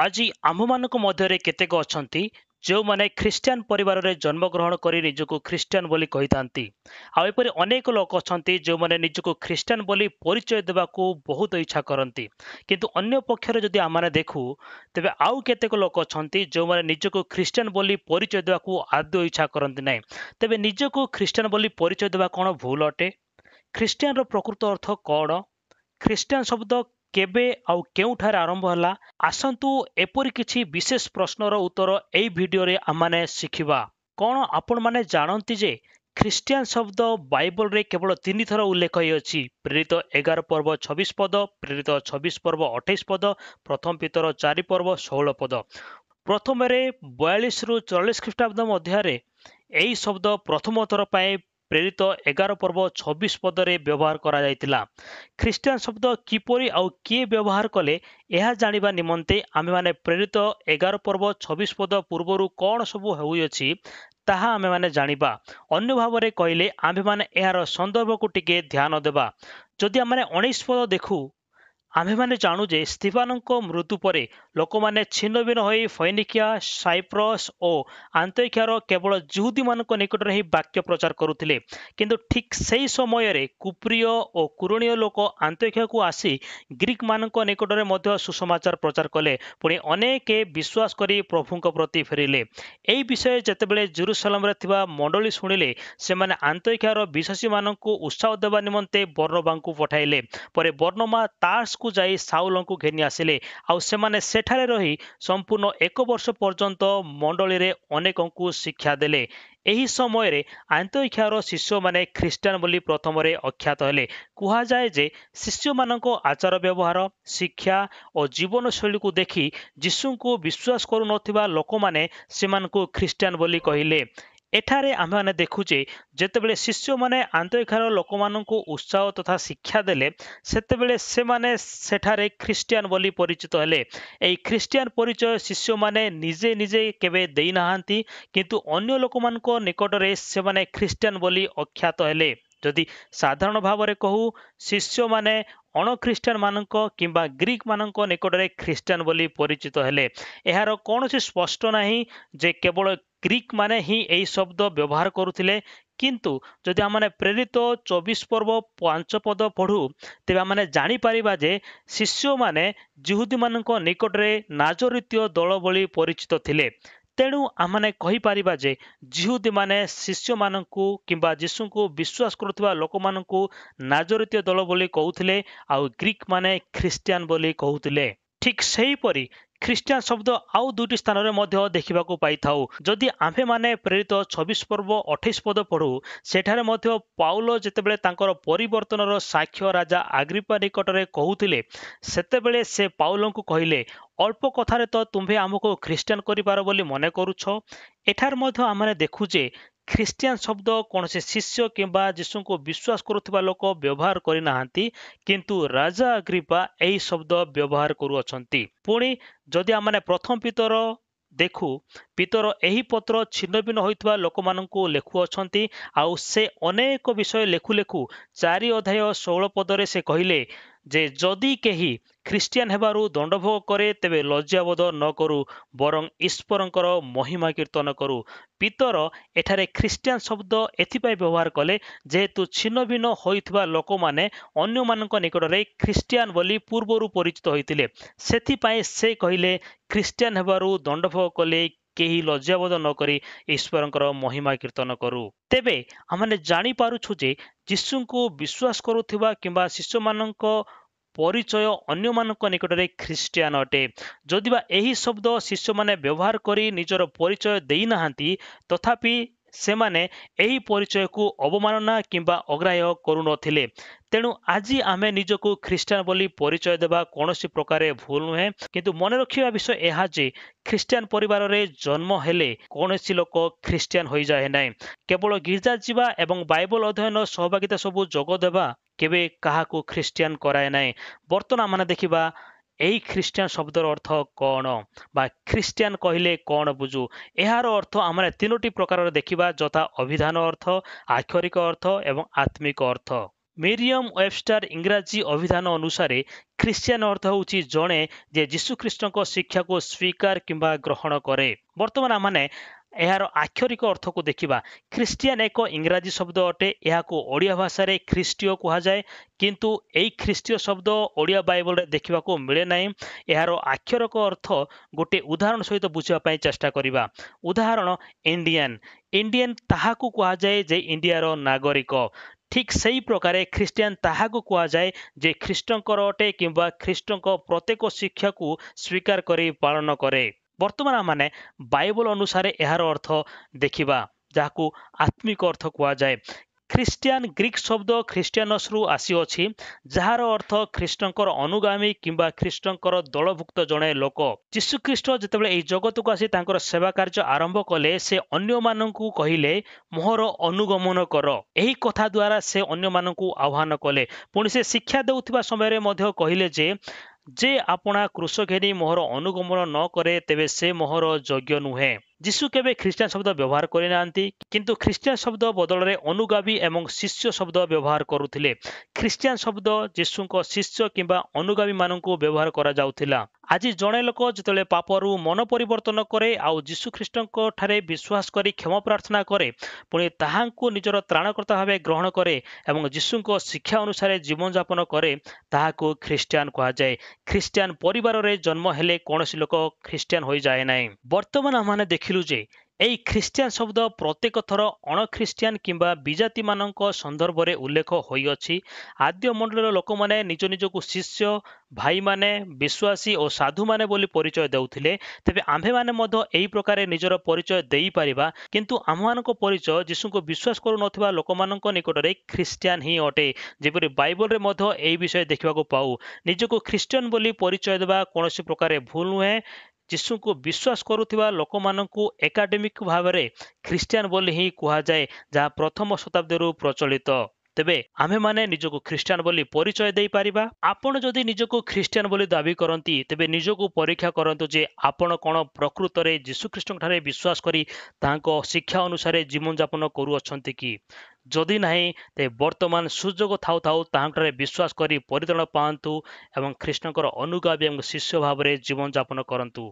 ଆଜି ଆମ୍ଭମାନଙ୍କ ମଧ୍ୟରେ କେତେକ ଅଛନ୍ତି ଯେଉଁମାନେ ଖ୍ରୀଷ୍ଟିଆନ ପରିବାରରେ ଜନ୍ମଗ୍ରହଣ କରି ନିଜକୁ ଖ୍ରୀଷ୍ଟିଆନ ବୋଲି କହିଥାନ୍ତି। ଆଉ ଏପରି ଅନେକ ଲୋକ ଅଛନ୍ତି ଯେଉଁମାନେ ନିଜକୁ ଖ୍ରୀଷ୍ଟିଆନ ବୋଲି ପରିଚୟ ଦେବାକୁ ବହୁତ ଇଚ୍ଛା କରନ୍ତି। କିନ୍ତୁ ଅନ୍ୟ ପକ୍ଷରେ ଯଦି ଆମେ ଦେଖୁ ତେବେ ଆଉ କେତେକ ଲୋକ ଅଛନ୍ତି ଯେଉଁମାନେ ନିଜକୁ ଖ୍ରୀଷ୍ଟିଆନ ବୋଲି ପରିଚୟ ଦେବାକୁ ଆଦୌ ଇଚ୍ଛା କରନ୍ତି ନାହିଁ। ତେବେ ନିଜକୁ ଖ୍ରୀଷ୍ଟିଆନ ବୋଲି ପରିଚୟ ଦେବା କ'ଣ ଭୁଲ ଅଟେ? ଖ୍ରୀଷ୍ଟିଆନର ପ୍ରକୃତ ଅର୍ଥ କ'ଣ? ଖ୍ରୀଷ୍ଟିଆନ ଶବ୍ଦ କେବେ ଆଉ କେଉଁଠାରେ ଆରମ୍ଭ ହେଲା? ଆସନ୍ତୁ ଏପରି କିଛି ବିଶେଷ ପ୍ରଶ୍ନର ଉତ୍ତର ଏହି ଭିଡିଓରେ ଆମମାନେ ଶିଖିବା। କ'ଣ ଆପଣମାନେ ଜାଣନ୍ତି ଯେ ଖ୍ରୀଷ୍ଟିଆନ ଶବ୍ଦ ବାଇବଲରେ କେବଳ 3 ଥର ଉଲ୍ଲେଖ ହୋଇଅଛି? ପ୍ରେରିତ 11 ପର୍ବ 26 ପଦ, ପ୍ରେରିତ 26 ପର୍ବ 28 ପଦ, ପ୍ରଥମ ପିତର 4 ପର୍ବ 16 ପଦ। ପ୍ରଥମରେ 42 ରୁ 44 ଖ୍ରୀଷ୍ଟାବ୍ଦ ମଧ୍ୟରେ ଏହି ଶବ୍ଦ ପ୍ରଥମ ଥର ପାଇଁ ପ୍ରେରିତ 11 ପର୍ବ 26 ପଦରେ ବ୍ୟବହାର କରାଯାଇଥିଲା। ଖ୍ରୀଷ୍ଟିଆନ ଶବ୍ଦ କିପରି ଆଉ କିଏ ବ୍ୟବହାର କଲେ ଏହା ଜାଣିବା ନିମନ୍ତେ ଆମେମାନେ ପ୍ରେରିତ 11 ପର୍ବ 26 ପଦ ପୂର୍ବରୁ କ'ଣ ସବୁ ହୋଇଅଛି ତାହା ଆମେମାନେ ଜାଣିବା। ଅନ୍ୟ ଭାବରେ କହିଲେ ଆମେମାନେ ଏହାର ସନ୍ଦର୍ଭକୁ ଟିକେ ଧ୍ୟାନ ଦେବା। ଯଦି ଆମେ 19 ପଦ ଦେଖୁ, ଆମ୍ଭେମାନେ ଜାଣୁ ଯେ ସ୍ତିଫାନଙ୍କ ମୃତ୍ୟୁ ପରେ ଲୋକମାନେ ଛିନ୍ନଭିନ୍ନ ହୋଇ ଫୈନିକିଆ, ସାଇପ୍ରସ୍ ଓ ଆନ୍ତିଓଖିଆର କେବଳ ଯିହୁଦୀମାନଙ୍କ ନିକଟରେ ହିଁ ବାକ୍ୟ ପ୍ରଚାର କରୁଥିଲେ। କିନ୍ତୁ ଠିକ୍ ସେହି ସମୟରେ କୁପ୍ରିୟ ଓ କୁରଣୀୟ ଲୋକ ଆନ୍ତିଓଖିଆକୁ ଆସି ଗ୍ରୀକମାନଙ୍କ ନିକଟରେ ମଧ୍ୟ ସୁସମାଚାର ପ୍ରଚାର କଲେ। ପୁଣି ଅନେକେ ବିଶ୍ୱାସ କରି ପ୍ରଭୁଙ୍କ ପ୍ରତି ଫେରିଲେ। ଏହି ବିଷୟ ଯେତେବେଳେ ଜେରୁସାଲେମରେ ଥିବା ମଣ୍ଡଳୀ ଶୁଣିଲେ, ସେମାନେ ଆନ୍ତିଓଖିଆର ବିଶ୍ୱାସୀମାନଙ୍କୁ ଉତ୍ସାହ ଦେବା ନିମନ୍ତେ ବର୍ଣ୍ଣବାଙ୍କୁ ପଠାଇଲେ। ପରେ ବର୍ଣ୍ଣବା ତାର୍ସକୁ ଯାଇ ସାଉଲଙ୍କୁ ଘେନି ଆସିଲେ। ଆଉ ସେମାନେ ସେଠାରେ ରହି ସମ୍ପୂର୍ଣ୍ଣ 1 ବର୍ଷ ପର୍ଯ୍ୟନ୍ତ ମଣ୍ଡଳୀରେ ଅନେକଙ୍କୁ ଶିକ୍ଷା ଦେଲେ। ଏହି ସମୟରେ ଆନ୍ତିଓଖିଆର ଶିଷ୍ୟମାନେ ଖ୍ରୀଷ୍ଟିଆନ ବୋଲି ପ୍ରଥମରେ ଅଖ୍ୟାତ ହେଲେ। କୁହାଯାଏ ଯେ ଶିଷ୍ୟମାନଙ୍କ ଆଚାର ବ୍ୟବହାର, ଶିକ୍ଷା ଓ ଜୀବନଶୈଳୀକୁ ଦେଖି ଯୀଶୁଙ୍କୁ ବିଶ୍ୱାସ କରୁନଥିବା ଲୋକମାନେ ସେମାନଙ୍କୁ ଖ୍ରୀଷ୍ଟିଆନ ବୋଲି କହିଲେ। ଏଠାରେ ଆମେମାନେ ଦେଖୁ ଯେ ଯେତେବେଳେ ଶିଷ୍ୟମାନେ ଆନ୍ତିଓଖିଆର ଲୋକମାନଙ୍କୁ ଉତ୍ସାହ ତଥା ଶିକ୍ଷା ଦେଲେ, ସେତେବେଳେ ସେମାନେ ସେଠାରେ ଖ୍ରୀଷ୍ଟିଆନ ବୋଲି ପରିଚିତ ହେଲେ। ଏହି ଖ୍ରୀଷ୍ଟିଆନ ପରିଚୟ ଶିଷ୍ୟମାନେ ନିଜେ ନିଜେ କେବେ ଦେଇନାହାନ୍ତି, କିନ୍ତୁ ଅନ୍ୟ ଲୋକମାନଙ୍କ ନିକଟରେ ସେମାନେ ଖ୍ରୀଷ୍ଟିଆନ ବୋଲି ଅଖ୍ୟାତ ହେଲେ। ଯଦି ସାଧାରଣ ଭାବରେ କହୁ, ଶିଷ୍ୟମାନେ ଅଣଖ୍ରୀଷ୍ଟିଆନ ମାନଙ୍କ କିମ୍ବା ଗ୍ରୀକ ମାନଙ୍କ ନିକଟରେ ଖ୍ରୀଷ୍ଟିଆନ ବୋଲି ପରିଚିତ ହେଲେ। ଏହାର କୌଣସି ସ୍ପଷ୍ଟ ନାହିଁ ଯେ କେବଳ ଗ୍ରୀକ ମାନେ ହିଁ ଏହି ଶବ୍ଦ ବ୍ୟବହାର କରୁଥିଲେ। କିନ୍ତୁ ଯଦି ଆମେ ପ୍ରେରିତ 24 ପର୍ବ 5 ପଦ ପଢୁ, ତେବେ ଆମେ ଜାଣିପାରିବା ଯେ ଶିଷ୍ୟମାନେ ଯିହୁଦୀମାନଙ୍କ ନିକଟରେ ନାଜରୀତୀୟ ଦଳ ଭଳି ପରିଚିତ ଥିଲେ। ତେଣୁ ଆମେ କହିପାରିବା ଯେ ଯିହୁଦୀମାନେ ଶିଷ୍ୟମାନଙ୍କୁ କିମ୍ବା ଯୀଶୁଙ୍କୁ ବିଶ୍ୱାସ କରୁଥିବା ଲୋକମାନଙ୍କୁ ନାଜରୀତୀୟ ଦଳ ବୋଲି କହୁଥିଲେ, ଆଉ ଗ୍ରୀକ ମାନେ ଖ୍ରୀଷ୍ଟିଆନ ବୋଲି କହୁଥିଲେ। ଠିକ୍ ସେହିପରି ଖ୍ରୀଷ୍ଟିଆନ ଶବ୍ଦ ଆଉ 2ଟି ସ୍ଥାନରେ ମଧ୍ୟ ଦେଖିବାକୁ ପାଇଥାଉ। ଯଦି ଆମ୍ଭେମାନେ ପ୍ରେରିତ 26 ପର୍ବ 28 ପଦ ପଢୁ, ସେଠାରେ ମଧ୍ୟ ପାଉଲ ଯେତେବେଳେ ତାଙ୍କର ପରିବର୍ତ୍ତନର ସାକ୍ଷ୍ୟ ରାଜା ଆଗ୍ରିପା ନିକଟରେ କହୁଥିଲେ, ସେତେବେଳେ ସେ ପାଉଲଙ୍କୁ କହିଲେ, ଅଳ୍ପ କଥାରେ ତ ତୁମ୍ଭେ ଆମକୁ ଖ୍ରୀଷ୍ଟିଆନ କରିପାର ବୋଲି ମନେ କରୁଛ। ଏଠାରେ ମଧ୍ୟ ଆମେ ଦେଖୁ ଯେ ଖ୍ରୀଷ୍ଟିଆନ ଶବ୍ଦ କୌଣସି ଶିଷ୍ୟ କିମ୍ବା ଯୀଶୁଙ୍କୁ ବିଶ୍ୱାସ କରୁଥିବା ଲୋକ ବ୍ୟବହାର କରିନାହାନ୍ତି, କିନ୍ତୁ ରାଜା ଆଗ୍ରିପା ଏହି ଶବ୍ଦ ବ୍ୟବହାର କରୁଅଛନ୍ତି। ପୁଣି ଯଦି ଆମେ ପ୍ରଥମ ପିତର ଦେଖୁ, ପିତର ଏହି ପତ୍ର ଛିନ୍ନଭିନ୍ନ ହୋଇଥିବା ଲୋକମାନଙ୍କୁ ଲେଖୁଅଛନ୍ତି। ଆଉ ସେ ଅନେକ ବିଷୟ ଲେଖୁ ଲେଖୁ 4 ଅଧ୍ୟାୟ 16 ପଦରେ ସେ କହିଲେ ଯେ ଯଦି କେହି ଖ୍ରୀଷ୍ଟିଆନ ହେବାରୁ ଦଣ୍ଡଭୋଗ କରେ, ତେବେ ଲଜ୍ଜାବୋଧ ନ କରୁ, ବରଂ ଈଶ୍ୱରଙ୍କର ମହିମା କୀର୍ତ୍ତନ କରୁ। ପିତର ଏଠାରେ ଖ୍ରୀଷ୍ଟିଆନ ଶବ୍ଦ ଏଥିପାଇଁ ବ୍ୟବହାର କଲେ ଯେହେତୁ ଛିନ୍ନଭିନ୍ନ ହୋଇଥିବା ଲୋକମାନେ ଅନ୍ୟମାନଙ୍କ ନିକଟରେ ଖ୍ରୀଷ୍ଟିଆନ ବୋଲି ପୂର୍ବରୁ ପରିଚିତ ହୋଇଥିଲେ। ସେଥିପାଇଁ ସେ କହିଲେ, ଖ୍ରୀଷ୍ଟିଆନ ହେବାରୁ ଦଣ୍ଡଭୋଗ କଲେ କେହି ଲଜ୍ଜାବୋଧ ନ କରି ଈଶ୍ୱରଙ୍କର ମହିମା କୀର୍ତ୍ତନ କରୁ। ତେବେ ଆମେ ଜାଣିପାରୁଛୁ ଯେ ଯୀଶୁଙ୍କୁ ବିଶ୍ୱାସ କରୁଥିବା କିମ୍ବା ଶିଷ୍ୟମାନଙ୍କ ପରିଚୟ ଅନ୍ୟମାନଙ୍କ ନିକଟରେ ଖ୍ରୀଷ୍ଟିଆନ ଅଟେ। ଯଦିବା ଏହି ଶବ୍ଦ ଶିଷ୍ୟମାନେ ବ୍ୟବହାର କରି ନିଜର ପରିଚୟ ଦେଇନାହାନ୍ତି, ତଥାପି ସେମାନେ ଏହି ପରିଚୟକୁ ଅବମାନନା କିମ୍ବା ଅଗ୍ରାହ୍ୟ କରୁନଥିଲେ। ତେଣୁ ଆଜି ଆମେ ନିଜକୁ ଖ୍ରୀଷ୍ଟିଆନ ବୋଲି ପରିଚୟ ଦେବା କୌଣସି ପ୍ରକାରେ ଭୁଲ ନୁହେଁ। କିନ୍ତୁ ମନେ ରଖିବା ବିଷୟ ଏହା ଯେ ଖ୍ରୀଷ୍ଟିଆନ ପରିବାରରେ ଜନ୍ମ ହେଲେ କୌଣସି ଲୋକ ଖ୍ରୀଷ୍ଟିଆନ ହୋଇଯାଏ ନାହିଁ। କେବଳ ଗିର୍ଜା ଯିବା ଏବଂ ବାଇବଲ ଅଧ୍ୟୟନ ସହଭାଗିତା ସବୁ ଯୋଗ ଦେବା କେବେ କାହାକୁ ଖ୍ରୀଷ୍ଟିଆନ କରାଏ ନାହିଁ। ବର୍ତ୍ତମାନ ଆମେ ଦେଖିବା ଏହି ଖ୍ରୀଷ୍ଟିଆନ ଶବ୍ଦର ଅର୍ଥ କ'ଣ, ବା ଖ୍ରୀଷ୍ଟିଆନ କହିଲେ କ'ଣ ବୁଝୁ। ଏହାର ଅର୍ଥ ଆମେ 3ଟି ପ୍ରକାରର ଦେଖିବା, ଯଥା ଅଭିଧାନ ଅର୍ଥ, ଆକ୍ଷରିକ ଅର୍ଥ ଏବଂ ଆତ୍ମିକ ଅର୍ଥ। ମେରିୟମ ୱେବଷ୍ଟାର ଇଂରାଜୀ ଅଭିଧାନ ଅନୁସାରେ ଖ୍ରୀଷ୍ଟିଆନ ଅର୍ଥ ହେଉଛି ଜଣେ ଯେ ଯୀଶୁଖ୍ରୀଷ୍ଟଙ୍କ ଶିକ୍ଷାକୁ ସ୍ୱୀକାର କିମ୍ବା ଗ୍ରହଣ କରେ। ବର୍ତ୍ତମାନ ଆମେ ଏହାର ଆକ୍ଷରିକ ଅର୍ଥକୁ ଦେଖିବା। ଖ୍ରୀଷ୍ଟିଆନ ଏକ ଇଂରାଜୀ ଶବ୍ଦ ଅଟେ। ଏହାକୁ ଓଡ଼ିଆ ଭାଷାରେ ଖ୍ରୀଷ୍ଟୀୟ କୁହାଯାଏ, କିନ୍ତୁ ଏହି ଖ୍ରୀଷ୍ଟୀୟ ଶବ୍ଦ ଓଡ଼ିଆ ବାଇବଲରେ ଦେଖିବାକୁ ମିଳେ ନାହିଁ। ଏହାର ଆକ୍ଷରିକ ଅର୍ଥ ଗୋଟିଏ ଉଦାହରଣ ସହିତ ବୁଝିବା ପାଇଁ ଚେଷ୍ଟା କରିବା। ଉଦାହରଣ ଇଣ୍ଡିଆନ। ଇଣ୍ଡିଆନ ତାହାକୁ କୁହାଯାଏ ଯେ ଇଣ୍ଡିଆର ନାଗରିକ। ଠିକ୍ ସେହି ପ୍ରକାରେ ଖ୍ରୀଷ୍ଟିଆନ ତାହାକୁ କୁହାଯାଏ ଯେ ଖ୍ରୀଷ୍ଟଙ୍କର ଅଟେ କିମ୍ବା ଖ୍ରୀଷ୍ଟଙ୍କ ପ୍ରତ୍ୟେକ ଶିକ୍ଷାକୁ ସ୍ୱୀକାର କରି ପାଳନ କରେ। ବର୍ତ୍ତମାନ ଆମେ ବାଇବଲ ଅନୁସାରେ ଏହାର ଅର୍ଥ ଦେଖିବା, ଯାହାକୁ ଆତ୍ମିକ ଅର୍ଥ କୁହାଯାଏ। ଖ୍ରୀଷ୍ଟିଆନ ଗ୍ରୀକ୍ ଶବ୍ଦ ଖ୍ରୀଷ୍ଟିଆନସରୁ ଆସିଅଛି, ଯାହାର ଅର୍ଥ ଖ୍ରୀଷ୍ଟଙ୍କର ଅନୁଗାମୀ କିମ୍ବା ଖ୍ରୀଷ୍ଟଙ୍କର ଦଳଭୁକ୍ତ ଜଣେ ଲୋକ। ଯୀଶୁଖ୍ରୀଷ୍ଟ ଯେତେବେଳେ ଏହି ଜଗତକୁ ଆସି ତାଙ୍କର ସେବା କାର୍ଯ୍ୟ ଆରମ୍ଭ କଲେ, ସେ ଅନ୍ୟମାନଙ୍କୁ କହିଲେ, ମୋର ଅନୁଗମନ କର। ଏହି କଥା ଦ୍ୱାରା ସେ ଅନ୍ୟମାନଙ୍କୁ ଆହ୍ୱାନ କଲେ। ପୁଣି ସେ ଶିକ୍ଷା ଦେଉଥିବା ସମୟରେ ମଧ୍ୟ କହିଲେ ଯେ ଆପଣା କ୍ରୁଶ ଘେନି ମୋହର ଅନୁଗମନ ନ କରେ, ତେବେ ସେ ମୋହର ଯୋଗ୍ୟ ନୁହେଁ। ଯୀଶୁ କେବେ ଖ୍ରୀଷ୍ଟିଆନ ଶବ୍ଦ ବ୍ୟବହାର କରିନାହାନ୍ତି, କିନ୍ତୁ ଖ୍ରୀଷ୍ଟିଆନ ଶବ୍ଦ ବଦଳରେ ଅନୁଗାମୀ ଏବଂ ଶିଷ୍ୟ ଶବ୍ଦ ବ୍ୟବହାର କରୁଥିଲେ। ଖ୍ରୀଷ୍ଟିଆନ ଶବ୍ଦ ଯୀଶୁଙ୍କ ଶିଷ୍ୟ କିମ୍ବା ଅନୁଗାମୀମାନଙ୍କୁ ବ୍ୟବହାର କରାଯାଉଥିଲା। ଆଜି ଜଣେ ଲୋକ ଯେତେବେଳେ ପାପରୁ ମନ ପରିବର୍ତ୍ତନ କରେ ଆଉ ଯୀଶୁଖ୍ରୀଷ୍ଟଙ୍କ ଠାରେ ବିଶ୍ୱାସ କରି କ୍ଷମା ପ୍ରାର୍ଥନା କରେ, ପୁଣି ତାହାଙ୍କୁ ନିଜର ତ୍ରାଣକର୍ତ୍ତା ଭାବେ ଗ୍ରହଣ କରେ ଏବଂ ଯୀଶୁଙ୍କ ଶିକ୍ଷା ଅନୁସାରେ ଜୀବନଯାପନ କରେ, ତାହାକୁ ଖ୍ରୀଷ୍ଟିଆନ କୁହାଯାଏ। ଖ୍ରୀଷ୍ଟିଆନ ପରିବାରରେ ଜନ୍ମ ହେଲେ କୌଣସି ଲୋକ ଖ୍ରୀଷ୍ଟିଆନ ହୋଇଯାଏ ନାହିଁ। ବର୍ତ୍ତମାନ ଆମେ ଦେଖିଲୁ ଯେ ଏହି ଖ୍ରୀଷ୍ଟିଆନ ଶବ୍ଦ ପ୍ରତ୍ୟେକ ଥର ଅଣଖ୍ରୀଷ୍ଟିଆନ କିମ୍ବା ବିଜାତିମାନଙ୍କ ସନ୍ଦର୍ଭରେ ଉଲ୍ଲେଖ ହୋଇଅଛି। ଆଦ୍ୟ ମଣ୍ଡଳୀର ଲୋକମାନେ ନିଜ ନିଜକୁ ଶିଷ୍ୟ, ଭାଇମାନେ, ବିଶ୍ୱାସୀ ଓ ସାଧୁମାନେ ବୋଲି ପରିଚୟ ଦେଉଥିଲେ। ତେବେ ଆମ୍ଭେମାନେ ମଧ୍ୟ ଏହି ପ୍ରକାର ନିଜର ପରିଚୟ ଦେଇପାରିବା, କିନ୍ତୁ ଆମମାନଙ୍କ ପରିଚୟ ଯୀଶୁଙ୍କୁ ବିଶ୍ୱାସ କରୁନଥିବା ଲୋକମାନଙ୍କ ନିକଟରେ ଖ୍ରୀଷ୍ଟିଆନ ହିଁ ଅଟେ। ଯେପରି ବାଇବଲରେ ମଧ୍ୟ ଏହି ବିଷୟ ଦେଖିବାକୁ ପାଉ। ନିଜକୁ ଖ୍ରୀଷ୍ଟିଆନ ବୋଲି ପରିଚୟ ଦେବା କୌଣସି ପ୍ରକାର ଭୁଲ ନୁହେଁ। ଯୀଶୁଙ୍କୁ ବିଶ୍ୱାସ କରୁଥିବା ଲୋକମାନଙ୍କୁ ଏକାଡେମିକ ଭାବରେ ଖ୍ରୀଷ୍ଟିଆନ ବୋଲି ହିଁ କୁହାଯାଏ, ଯାହା ପ୍ରଥମ ଶତାବ୍ଦୀରୁ ପ୍ରଚଳିତ। ତେବେ ଆମ୍ଭେମାନେ ନିଜକୁ ଖ୍ରୀଷ୍ଟିଆନ ବୋଲି ପରିଚୟ ଦେଇପାରିବା। ଆପଣ ଯଦି ନିଜକୁ ଖ୍ରୀଷ୍ଟିଆନ ବୋଲି ଦାବି କରନ୍ତି, ତେବେ ନିଜକୁ ପରୀକ୍ଷା କରନ୍ତୁ ଯେ ଆପଣ କ'ଣ ପ୍ରକୃତରେ ଯୀଶୁଖ୍ରୀଷ୍ଟଙ୍କଠାରେ ବିଶ୍ୱାସ କରି ତାଙ୍କ ଶିକ୍ଷା ଅନୁସାରେ ଜୀବନଯାପନ କରୁଅଛନ୍ତି କି? ଯଦି ନାହିଁ, ତେବେ ବର୍ତ୍ତମାନ ସୁଯୋଗ ଥାଉ ଥାଉ ତାହାଙ୍କଠାରେ ବିଶ୍ୱାସ କରି ପରିତ୍ରାଣ ପାଆନ୍ତୁ ଏବଂ ଖ୍ରୀଷ୍ଟଙ୍କର ଅନୁଗାମୀ ଏବଂ ଶିଷ୍ୟ ଭାବରେ ଜୀବନଯାପନ କରନ୍ତୁ।